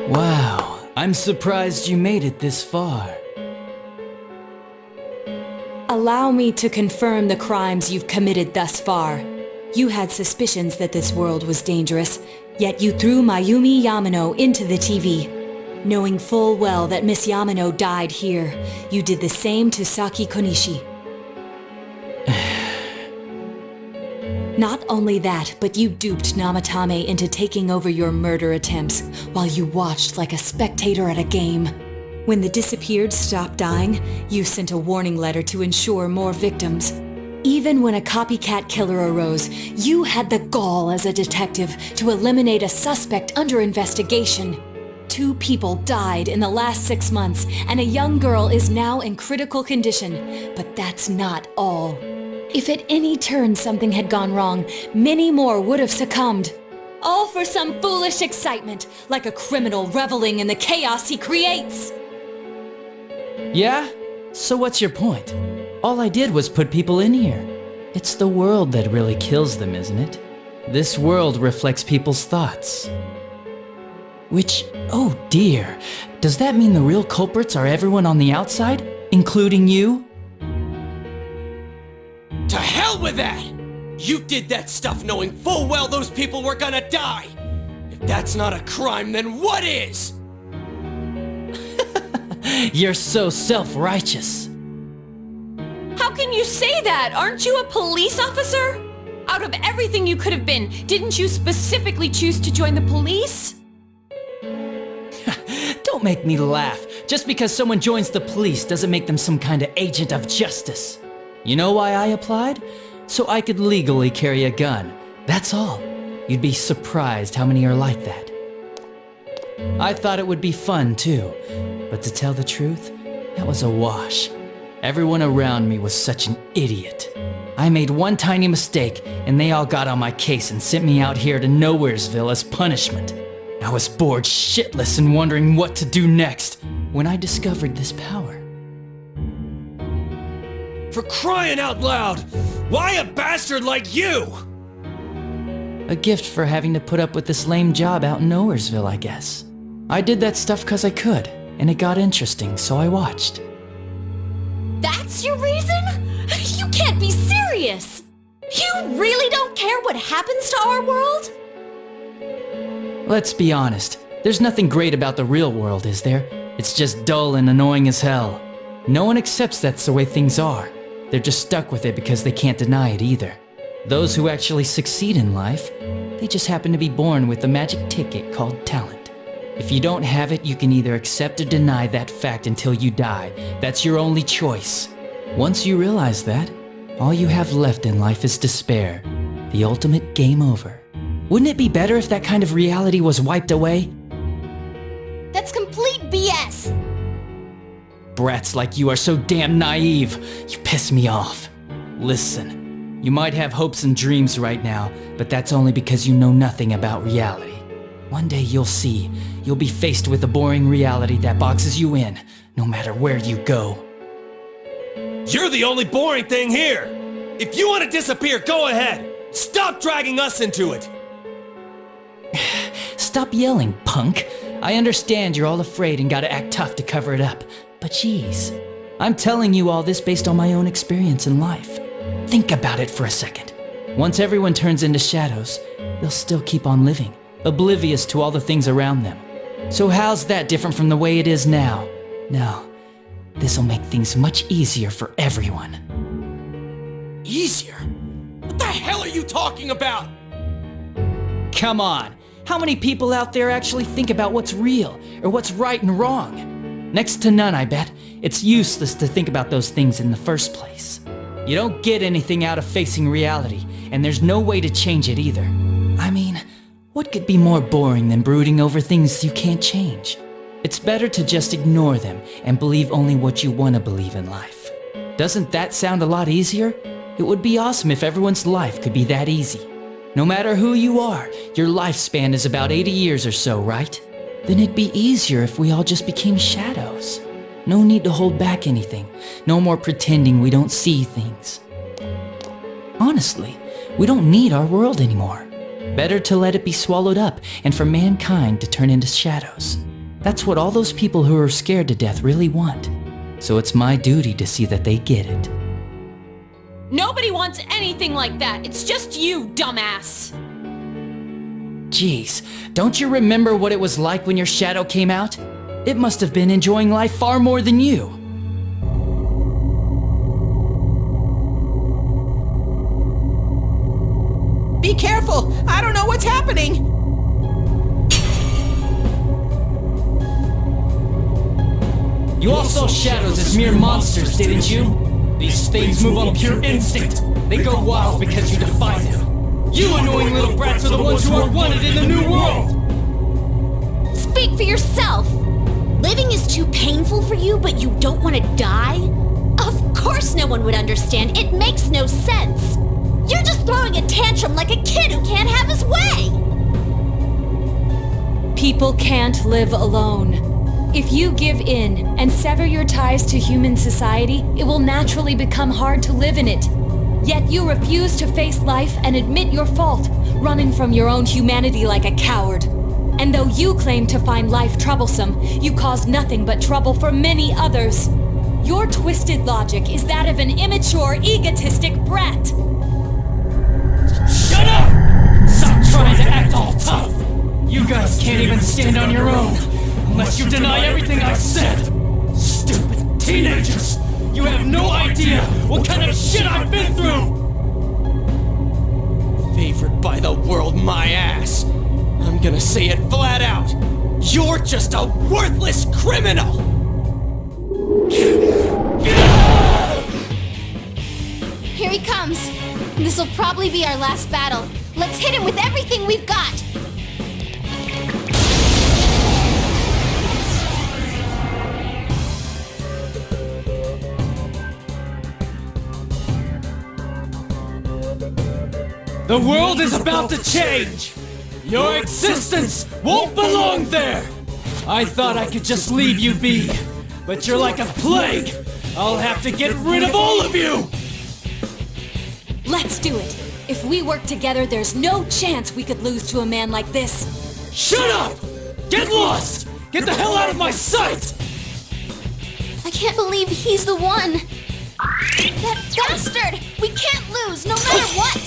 Wow, I'm surprised you made it this far. Allow me to confirm the crimes you've committed thus far. You had suspicions that this world was dangerous, yet you threw Mayumi Yamano into the TV. Knowing full well that Miss Yamano died here, you did the same to Saki Konishi. Not only that, but you duped Namatame into taking over your murder attempts while you watched like a spectator at a game. When the disappeared stopped dying, you sent a warning letter to ensure more victims. Even when a copycat killer arose, you had the gall as a detective to eliminate a suspect under investigation. 2 people died in the last 6 months, and a young girl is now in critical condition. But that's not all. If at any turn something had gone wrong, many more would have succumbed. All for some foolish excitement, like a criminal reveling in the chaos he creates. Yeah? So what's your point? All I did was put people in here. It's the world that really kills them, isn't it? This world reflects people's thoughts. Which, oh dear, does that mean the real culprits are everyone on the outside, including you? To hell with that! You did that stuff knowing full well those people were gonna die! If that's not a crime, then what is? You're so self-righteous. How can you say that? Aren't you a police officer? Out of everything you could have been, didn't you specifically choose to join the police? Don't make me laugh. Just because someone joins the police doesn't make them some kind of agent of justice. You know why I applied? So I could legally carry a gun. That's all. You'd be surprised how many are like that. I thought it would be fun too, but to tell the truth, that was a wash. Everyone around me was such an idiot. I made one tiny mistake, and they all got on my case and sent me out here to Nowheresville as punishment. I was bored shitless and wondering what to do next when I discovered this power. For crying out loud! Why a bastard like you? A gift for having to put up with this lame job out in Nowheresville, I guess. I did that stuff 'cause I could, and it got interesting, so I watched. That's your reason? You can't be serious! You really don't care what happens to our world? Let's be honest, there's nothing great about the real world, is there? It's just dull and annoying as hell. No one accepts that's the way things are. They're just stuck with it because they can't deny it either. Those who actually succeed in life, they just happen to be born with a magic ticket called talent. If you don't have it, you can either accept or deny that fact until you die. That's your only choice. Once you realize that, all you have left in life is despair. The ultimate game over. Wouldn't it be better if that kind of reality was wiped away? That's complete BS! Brats like you are so damn naive. You piss me off. Listen, you might have hopes and dreams right now, but that's only because you know nothing about reality. One day you'll see. You'll be faced with a boring reality that boxes you in, no matter where you go. You're the only boring thing here! If you want to disappear, go ahead! Stop dragging us into it! Stop yelling, punk. I understand you're all afraid and gotta act tough to cover it up. But geez, I'm telling you all this based on my own experience in life. Think about it for a second. Once everyone turns into shadows, they'll still keep on living, oblivious to all the things around them. So how's that different from the way it is now? No, this'll make things much easier for everyone. Easier? What the hell are you talking about? Come on, how many people out there actually think about what's real or what's right and wrong? Next to none, I bet. It's useless to think about those things in the first place. You don't get anything out of facing reality, and there's no way to change it either. I mean, what could be more boring than brooding over things you can't change? It's better to just ignore them and believe only what you want to believe in life. Doesn't that sound a lot easier? It would be awesome if everyone's life could be that easy. No matter who you are, your lifespan is about 80 years or so, right? Then it'd be easier if we all just became shadows. No need to hold back anything. No more pretending we don't see things. Honestly, we don't need our world anymore. Better to let it be swallowed up and for mankind to turn into shadows. That's what all those people who are scared to death really want. So it's my duty to see that they get it. Nobody wants anything like that. It's just you, dumbass. Jeez, don't you remember what it was like when your shadow came out? It must have been enjoying life far more than you. Be careful! I don't know what's happening! You all saw shadows as mere monsters, didn't you? These things move on pure instinct. They go wild because you defy them. You annoying little brats are the ones who are wanted in the new world! Speak for yourself! Living is too painful for you, but you don't want to die? Of course no one would understand. It makes no sense. You're just throwing a tantrum like a kid who can't have his way! People can't live alone. If you give in and sever your ties to human society, it will naturally become hard to live in it. Yet you refuse to face life and admit your fault, running from your own humanity like a coward. And though you claim to find life troublesome, you cause nothing but trouble for many others. Your twisted logic is that of an immature, egotistic brat. Shut up! Stop trying to act all tough! You guys can't even stand on your own, unless you deny everything I said! Stupid teenagers! You have no idea what kind of shit I've been through! Favored by the world, my ass. I'm gonna say it flat out. You're just a worthless criminal! Here he comes. This'll probably be our last battle. Let's hit him with everything we've got! The world is about to change! Your existence won't belong there! I thought I could just leave you be, but you're like a plague! I'll have to get rid of all of you! Let's do it. If we work together, there's no chance we could lose to a man like this. Shut up! Get lost! Get the hell out of my sight! I can't believe he's the one! That bastard! We can't lose, no matter what!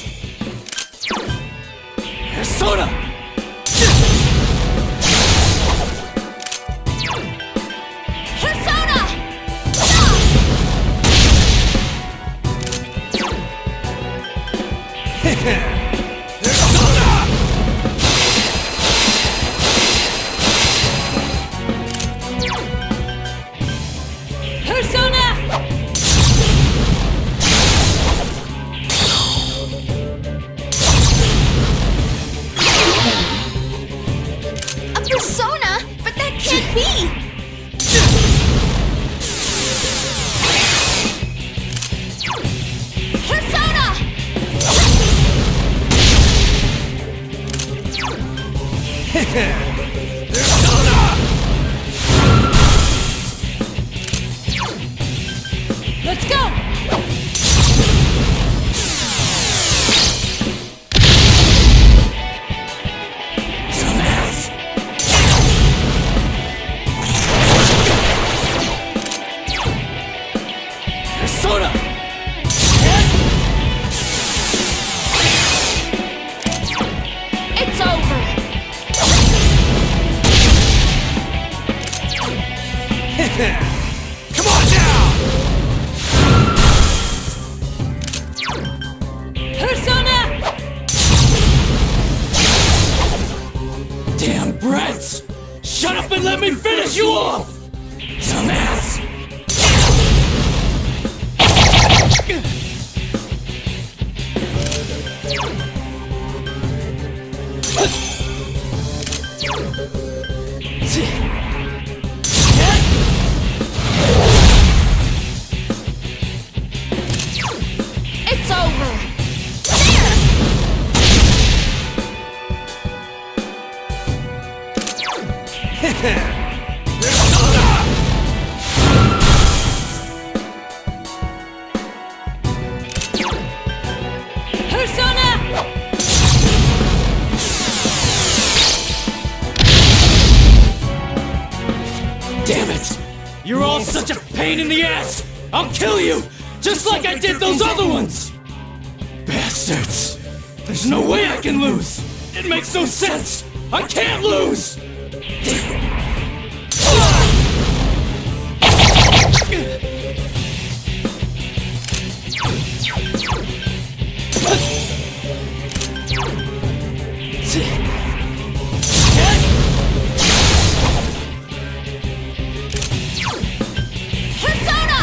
Persona! Persona! Persona! A persona? But that can't be! Persona! Let's go! Dumbass! Persona! It's over. Come on now! Persona! Damn brats! Shut up and let me finish you off! Dumbass! It's over. Persona! Damn it! You're all such a pain in the ass! I'll kill you! Just like I did those other ones! Bastards! There's no way I can lose! It makes no sense! I can't lose! Persona!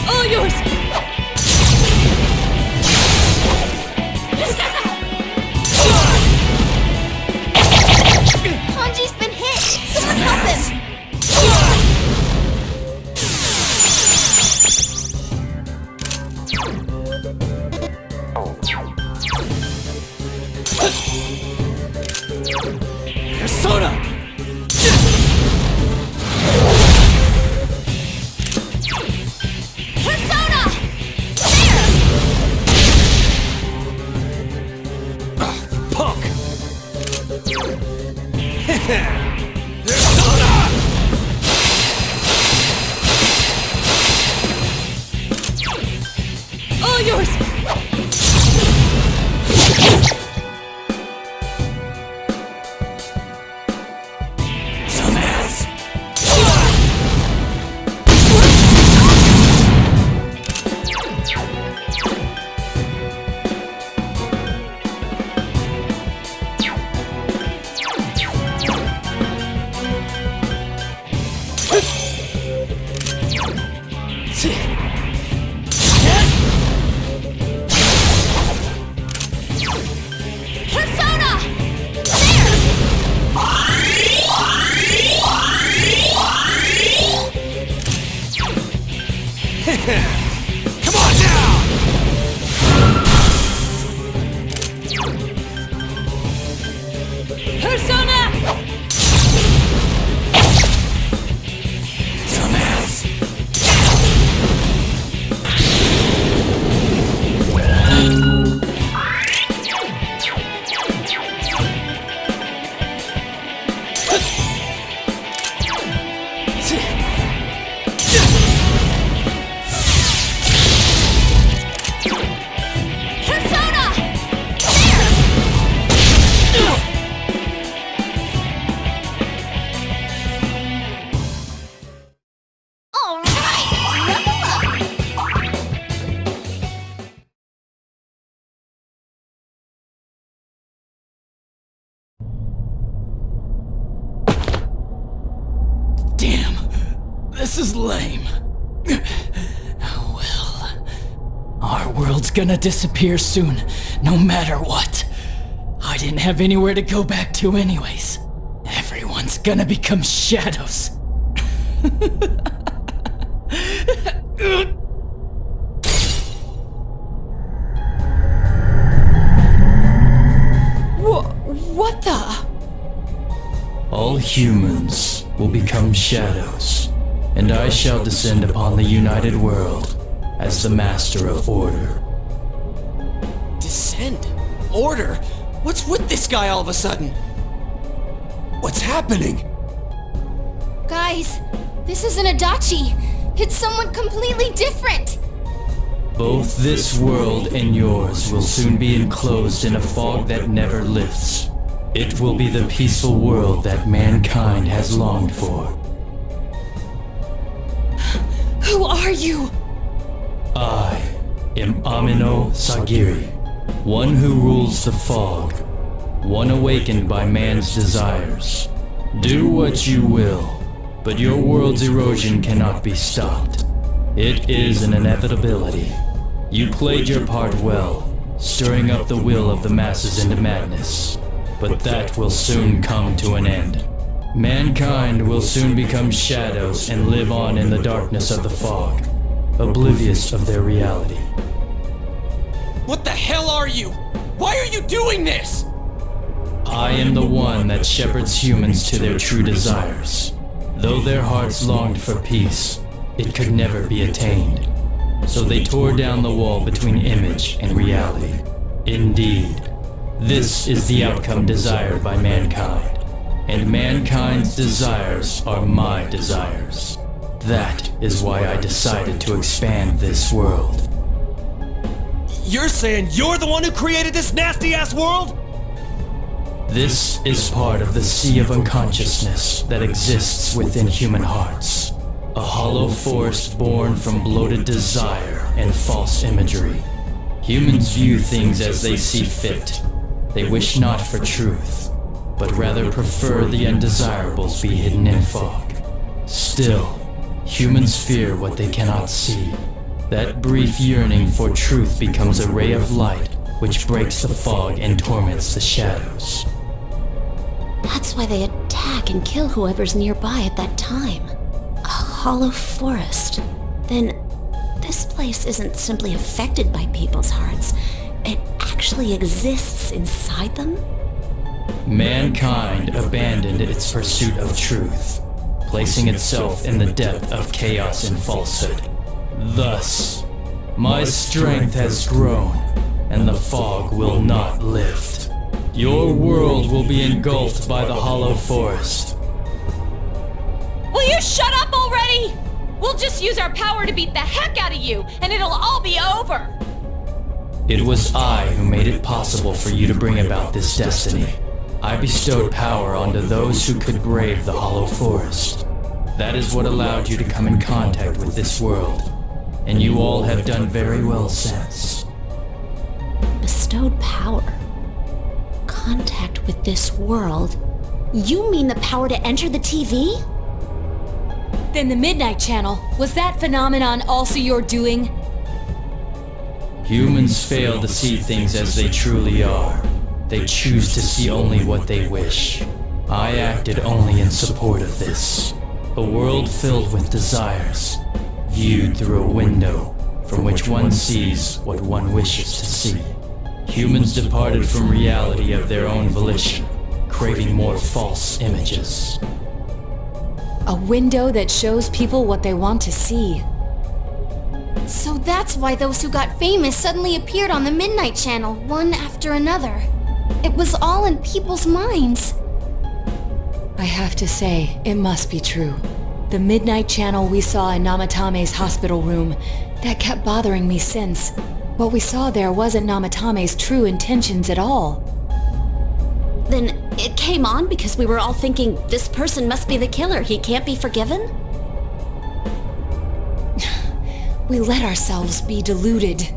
All yours! Kanji's been hit! Someone help him! Persona! Persona! Punk! All yours! Dumbass! Persona! Come on now! Persona! Dumbass! Persona! All right, level up! Damn, this is lame. Well, our world's gonna disappear soon, no matter what. I didn't have anywhere to go back to anyways. Everyone's gonna become shadows. What the? All humans will become shadows, and I shall descend upon the united world as the master of order. Descend? Order? What's with this guy all of a sudden? What's happening? Guys, this isn't Adachi. It's someone completely different. Both this world and yours will soon be enclosed in a fog that never lifts. It will be the peaceful world that mankind has longed for. Who are you? I am Ameno-Sagiri, one who rules the fog, one awakened by man's desires. Do what you will, but your world's erosion cannot be stopped. It is an inevitability. You played your part well, stirring up the will of the masses into madness. but that will soon come to an end. Mankind will soon become shadows and live on in the darkness of the fog, oblivious of their reality. What the hell are you? Why are you doing this? I am the one that shepherds humans to their true desires. Though their hearts longed for peace, it could never be attained. So they tore down the wall between image and reality. Indeed, this is the outcome desired by mankind. And mankind's desires are my desires. That is why I decided to expand this world. You're saying you're the one who created this nasty-ass world? This is part of the sea of unconsciousness that exists within human hearts. A hollow forest born from bloated desire and false imagery. Humans view things as they see fit. They wish not for truth, but rather prefer the undesirables be hidden in fog. Still, humans fear what they cannot see. That brief yearning for truth becomes a ray of light which breaks the fog and torments the shadows. That's why they attack and kill whoever's nearby at that time. A hollow forest. Then, this place isn't simply affected by people's hearts. It actually exists inside them? Mankind abandoned its pursuit of truth, placing itself in the depth of chaos and falsehood. Thus, my strength has grown, and the fog will not lift. Your world will be engulfed by the hollow forest. Will you shut up already? We'll just use our power to beat the heck out of you, and it'll all be over. It was I who made it possible for you to bring about this destiny. I bestowed power onto those who could brave the hollow forest. That is what allowed you to come in contact with this world, and you all have done very well since. Bestowed power. Contact with this world. You mean the power to enter the TV? Then the Midnight Channel, was that phenomenon also your doing? Humans fail to see things as they truly are. They choose to see only what they wish. I acted only in support of this. A world filled with desires, viewed through a window from which one sees what one wishes to see. Humans departed from reality of their own volition, craving more false images. A window that shows people what they want to see. So that's why those who got famous suddenly appeared on the Midnight Channel, one after another. It was all in people's minds. I have to say, it must be true. The Midnight Channel we saw in Namatame's hospital room, that kept bothering me since. What we saw there wasn't Namatame's true intentions at all. Then it came on because we were all thinking, this person must be the killer, he can't be forgiven? We let ourselves be deluded.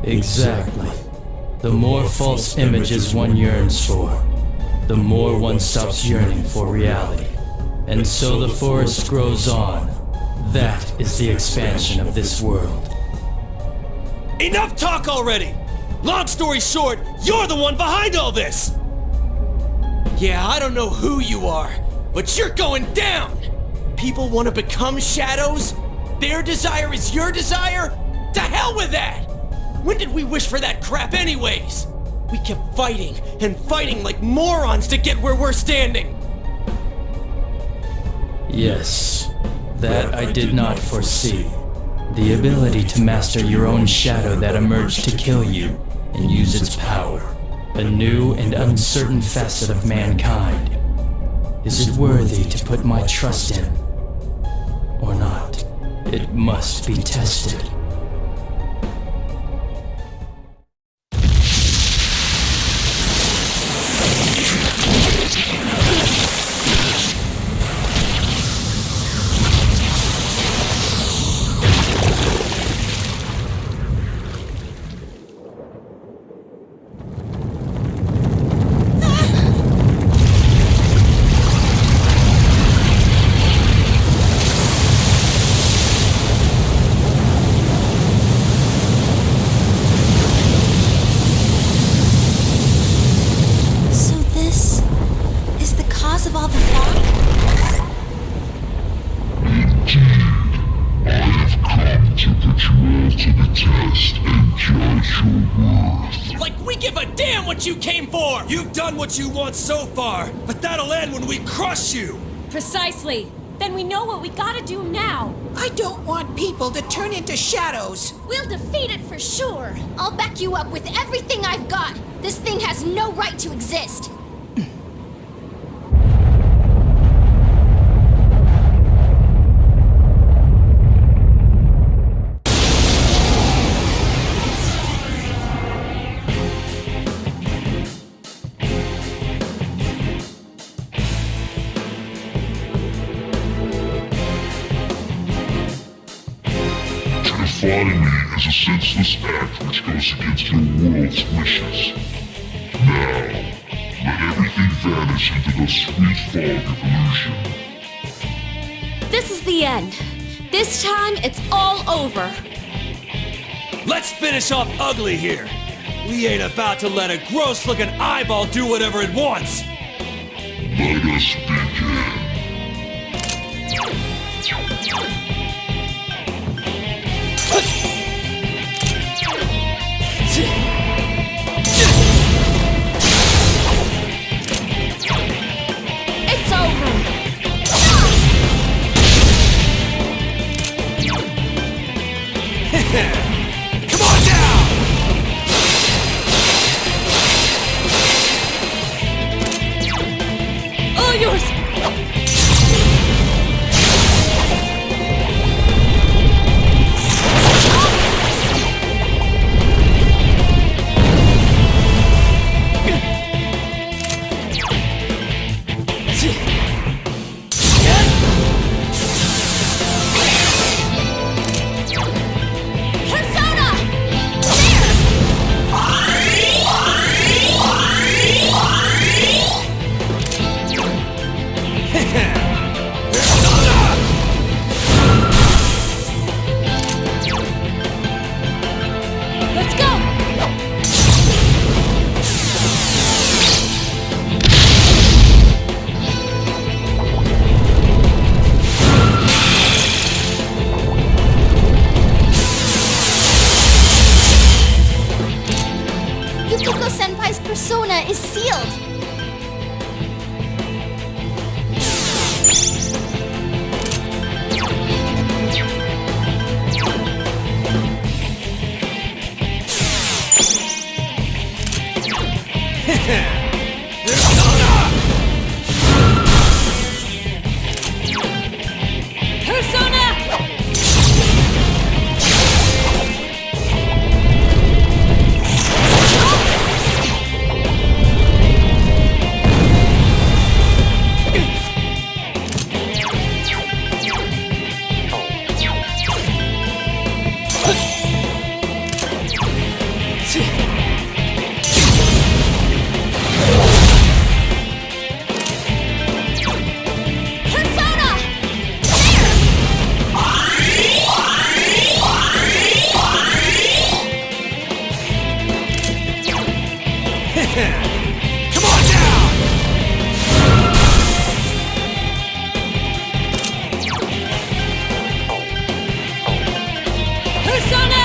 Exactly. The more false images one yearns for, the more one stops yearning for reality. And so the forest grows on. That is the expansion of this world. Enough talk already! Long story short, you're the one behind all this! Yeah, I don't know who you are, but you're going down! People want to become shadows? Their desire is your desire? To hell with that! When did we wish for that crap anyways? We kept fighting and fighting like morons to get where we're standing! Yes, that I did not foresee. The ability to master your own shadow that emerged to kill you and use its power. A new and uncertain facet of mankind. Is it worthy to put my trust in? Or not? It must be tested. worth. Like we give a damn what you came for! You've done what you want so far, but that'll end when we crush you! Precisely. Then we know what we gotta do now. I don't want people to turn into shadows. We'll defeat it for sure. I'll back you up with everything I've got. This thing has no right to exist. Defying me is a senseless act which goes against your world's wishes. Now, let everything vanish into the sweet fog of illusion. This is the end. This time, it's all over. Let's finish off ugly here! We ain't about to let a gross-looking eyeball do whatever it wants! Let us begin. It's over. Come on down! All yours! Let's go! Yukiko-senpai's persona is sealed. Persona! Come on down! Persona!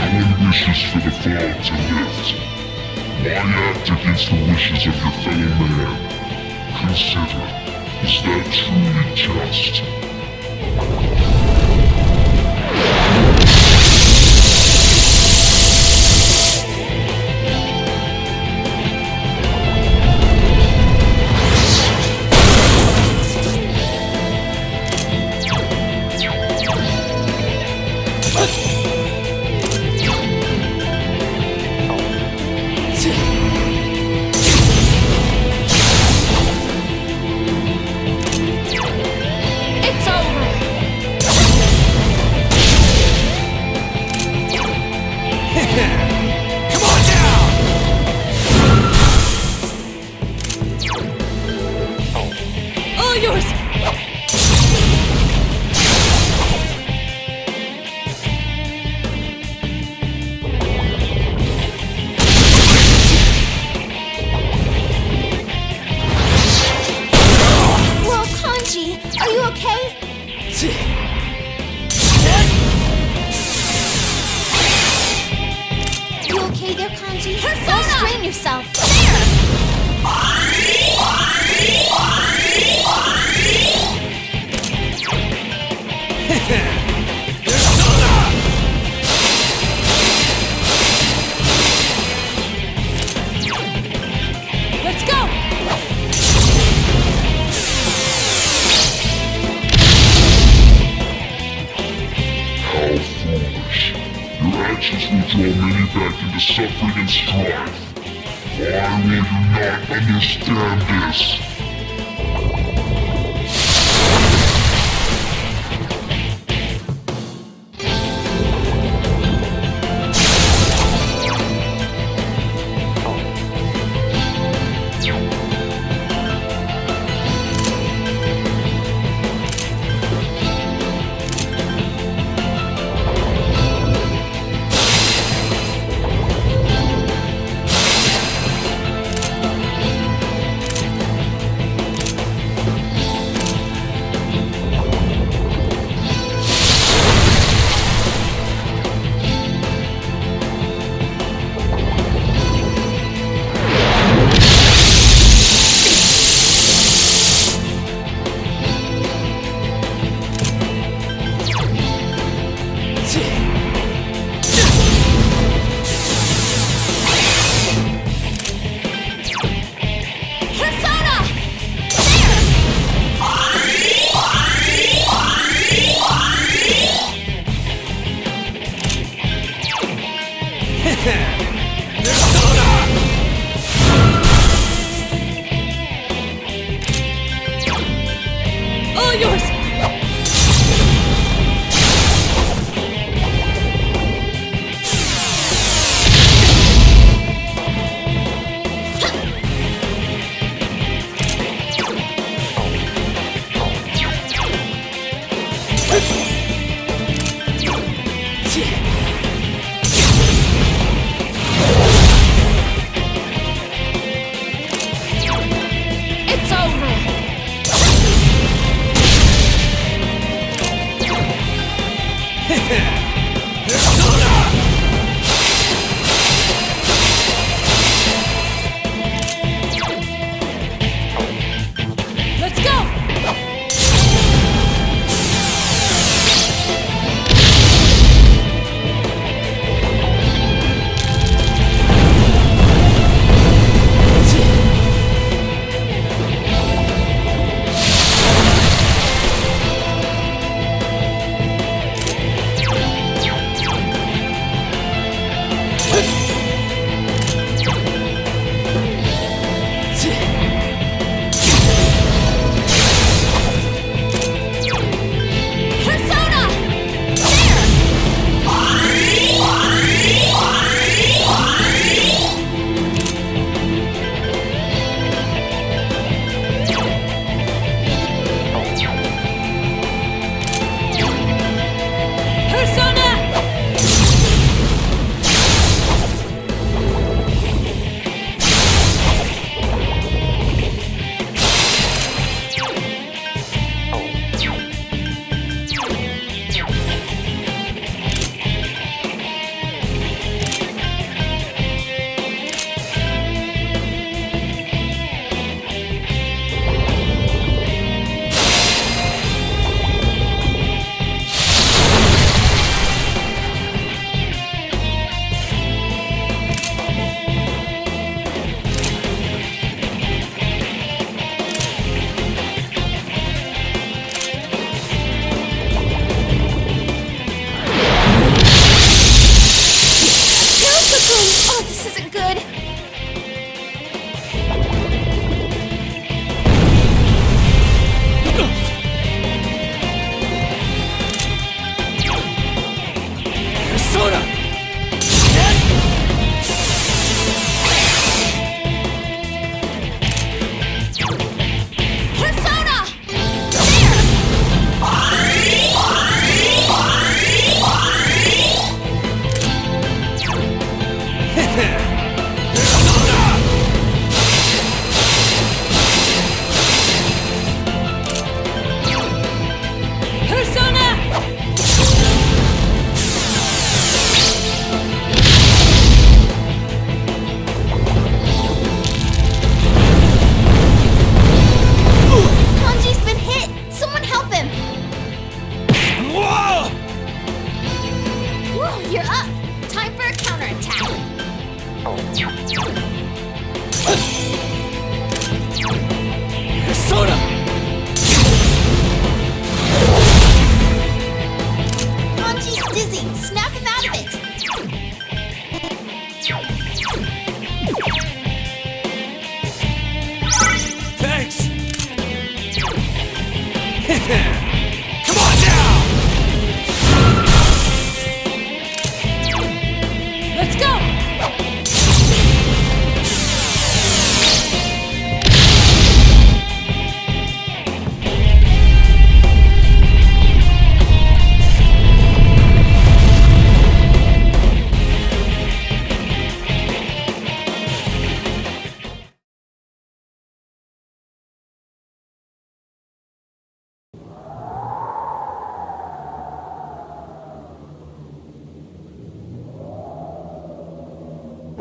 No one wishes for the fog to lift. Why act against the wishes of your fellow man? Consider, is that truly just? It's You okay there, Kanji? Persona! Don't strain yourself. Let's go! How foolish. Your actions will draw many back into suffering and strife. Why will you not understand this?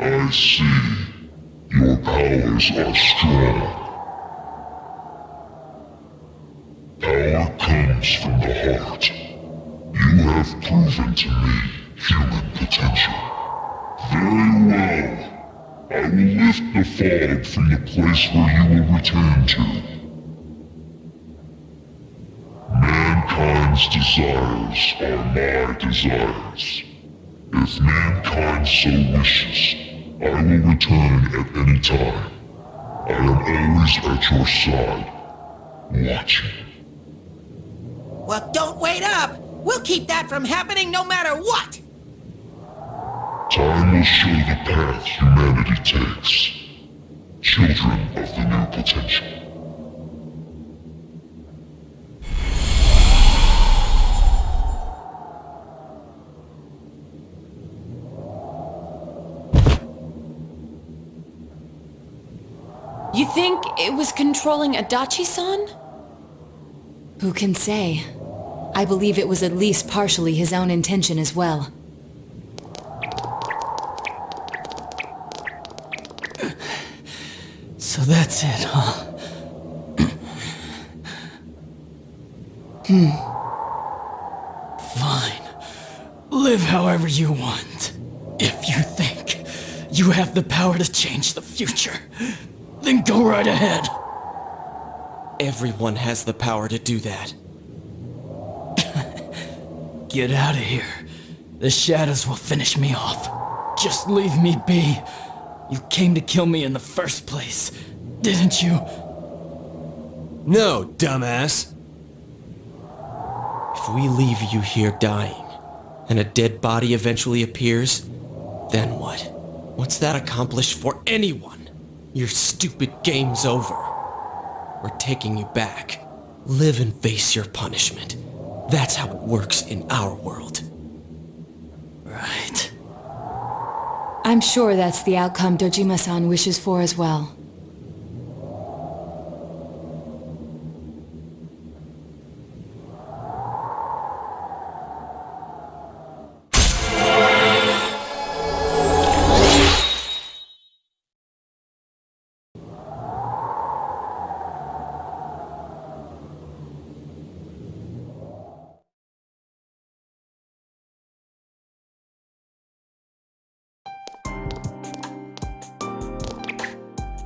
I see. Your powers are strong. Power comes from the heart. You have proven to me human potential. Very well. I will lift the fog from the place where you will return to. Mankind's desires are my desires. If mankind so wishes, I will return at any time. I am always at your side, watching. Well, don't wait up! We'll keep that from happening no matter what! Time will show the path humanity takes. Children of the new potential. You think it was controlling Adachi-san? Who can say? I believe it was at least partially his own intention as well. So that's it, huh? Fine. Live however you want. If you think you have the power to change the future, then go right ahead. Everyone has the power to do that. Get out of here. The shadows will finish me off. Just leave me be. You came to kill me in the first place, didn't you? No, dumbass. If we leave you here dying, and a dead body eventually appears, then what? What's that accomplish for anyone? Your stupid game's over. We're taking you back. Live and face your punishment. That's how it works in our world. Right. I'm sure that's the outcome Dojima-san wishes for as well.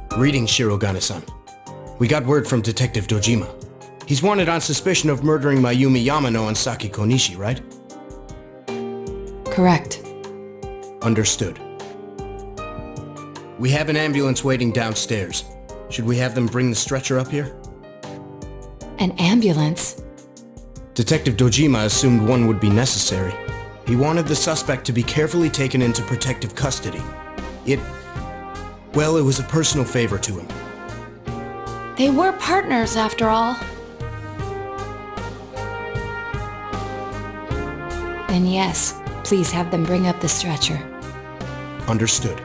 Greetings, Shirogane-san. We got word from Detective Dojima. He's wanted on suspicion of murdering Mayumi Yamano and Saki Konishi, right? Correct. Understood. We have an ambulance waiting downstairs. Should we have them bring the stretcher up here? An ambulance? Detective Dojima assumed one would be necessary. He wanted the suspect to be carefully taken into protective custody. Well, it was a personal favor to him. They were partners, after all. Then yes, please have them bring up the stretcher. Understood.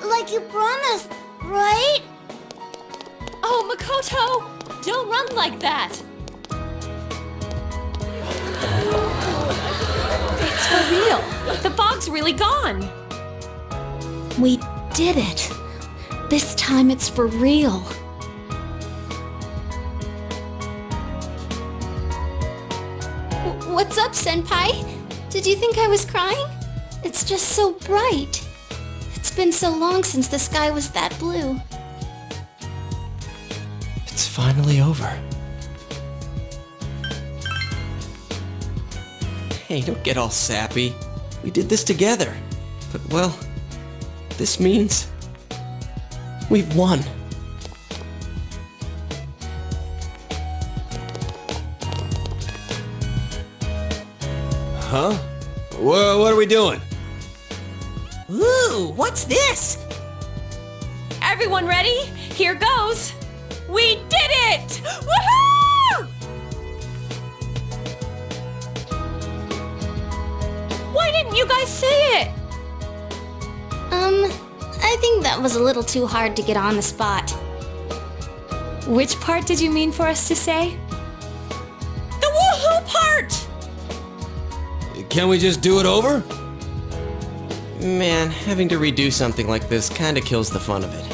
Like you promised, right? Oh, Makoto! Don't run like that! It's for real. The fog's really gone. We did it. This time it's for real. What's up, Senpai? Did you think I was crying? It's just so bright. It's been so long since the sky was that blue. It's finally over. Hey, don't get all sappy. We did this together. But, well, this means we've won. Huh? What are we doing? Ooh, what's this? Everyone ready? Here goes. We did it! Woohoo! Why didn't you guys say it? I think that was a little too hard to get on the spot. Which part did you mean for us to say? The woohoo part! Can we just do it over? Man, having to redo something like this kinda kills the fun of it.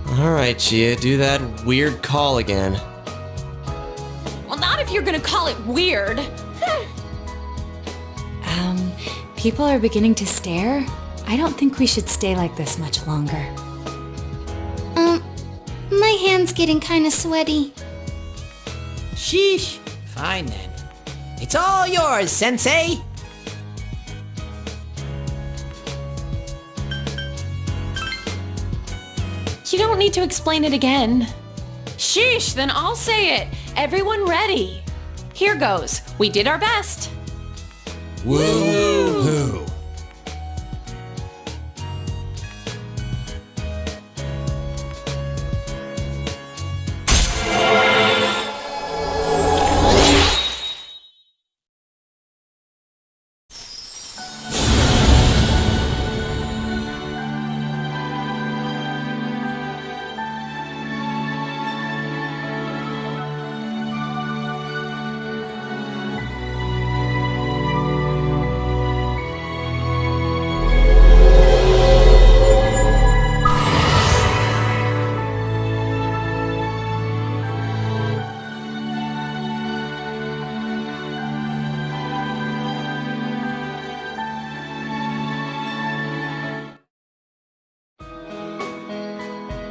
Alright, Chia, do that weird call again. Well, not if you're gonna call it weird. People are beginning to stare. I don't think we should stay like this much longer. My hand's getting kinda sweaty. Sheesh. Fine then. It's all yours, Sensei. You don't need to explain it again. Sheesh, then I'll say it. Everyone ready? Here goes. We did our best. Woo-hoo!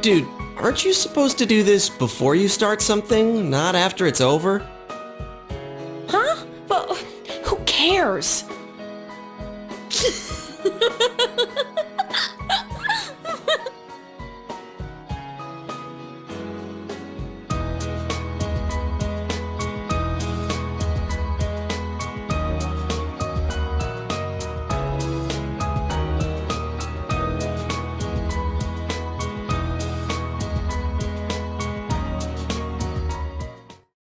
Dude, aren't you supposed to do this before you start something, not after it's over? Huh? But who cares?